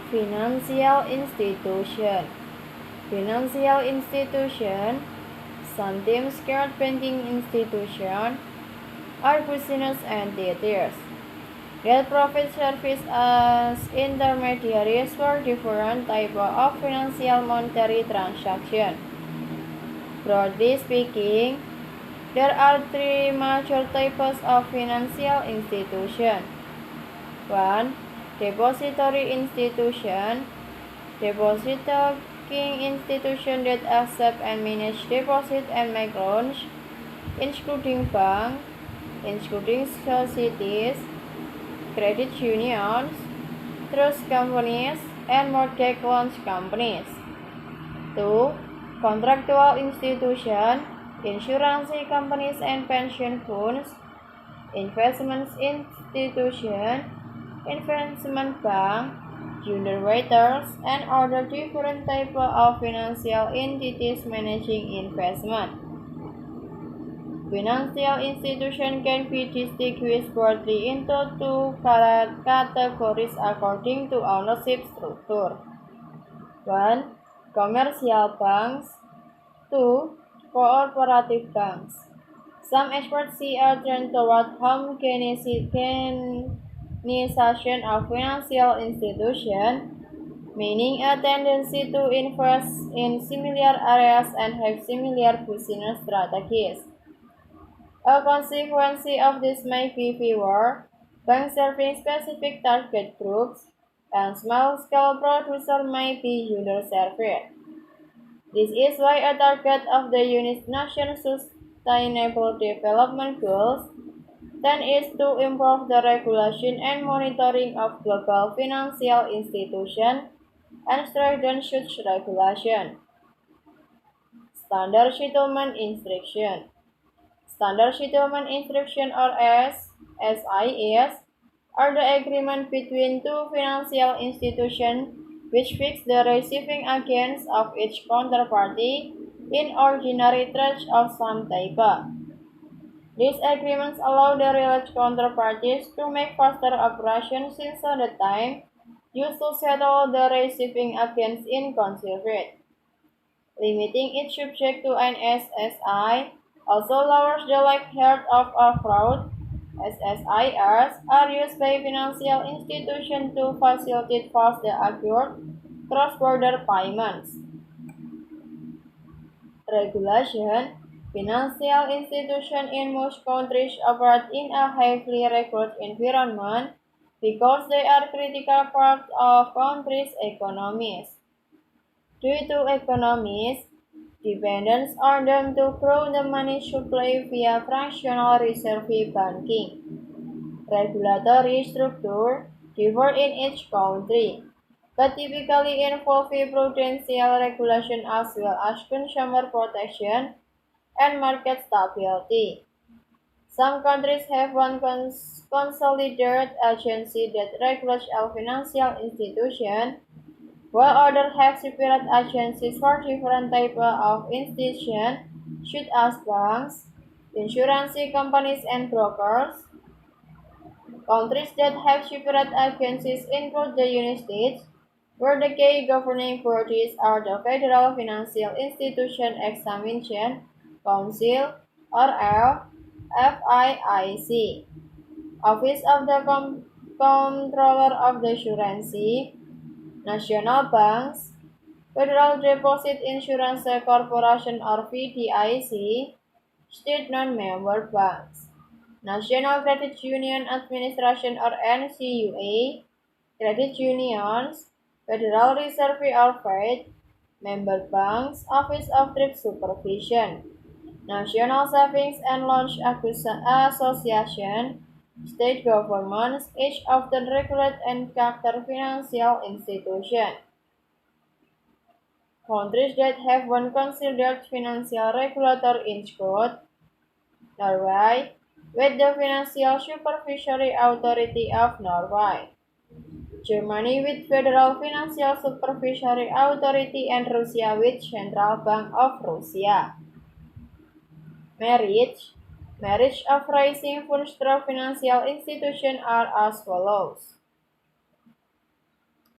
Financial institution. Financial institution, sometimes called banking institution, are business entities that provide service as intermediaries for different types of financial monetary transactions. Broadly speaking, there are three major types of financial institutions. 1. Depository institution. Deposit-taking institution that accept and manage deposit and make loans, including banks, including societies, credit unions, trust companies, and mortgage loan companies. 2. Contractual institution, insurance companies and pension funds, investment institution, investment bank, underwriters, and other different types of financial entities managing investment. Financial institutions can be distinguished broadly into two categories according to ownership structure. 1. Commercial banks. 2. Cooperative banks. Some experts see a trend toward homogenization of financial institutions, meaning a tendency to invest in similar areas and have similar business strategies. A consequence of this may be fewer banks serving specific target groups, and small-scale producers may be underserved. This is why a target of the United Nations Sustainable Development Goals 10 is to improve the regulation and monitoring of global financial institutions and strengthen such regulation. Standard Settlement Instruction. Standard Settlement Instruction, or SIS, are the agreement between two financial institutions which fix the receiving agents of each counterparty in ordinary trades of some type. These agreements allow the related counterparties to make faster operations since the time used to settle the receiving agents in conservate. Limiting it subject to an SSI also lowers the likelihood of a fraud. SSIs are used by financial institutions to facilitate fast and accurate cross-border payments. Regulation. Financial institutions in most countries operate in a heavily regulated environment because they are critical parts of countries' economies. Due to economies' dependence on them to grow the money supply via fractional reserve banking. Regulatory structure differ in each country, but typically involve prudential regulation as well as consumer protection and market stability. Some countries have one consolidated agency that regulates all financial institutions, while others have separate agencies for different types of institutions, such as banks, insurance companies, and brokers. Countries that have separate agencies include the United States, where the key governing bodies are the Federal Financial Institution Examination Council, or FIIC, Office of the Comptroller of the Currency, national banks, Federal Deposit Insurance Corporation or FDIC, state non-member banks, National Credit Union Administration or NCUA, credit unions, Federal Reserve or Fed, member banks, Office of Thrift Supervision, National Savings and Loan Association, state governments, each often regulate and charter financial institutions. Countries that have one considered financial regulator include Norway, with the Financial Supervisory Authority of Norway, Germany with Federal Financial Supervisory Authority, and Russia with Central Bank of Russia. Marriage of rising funds through financial institutions are as follows.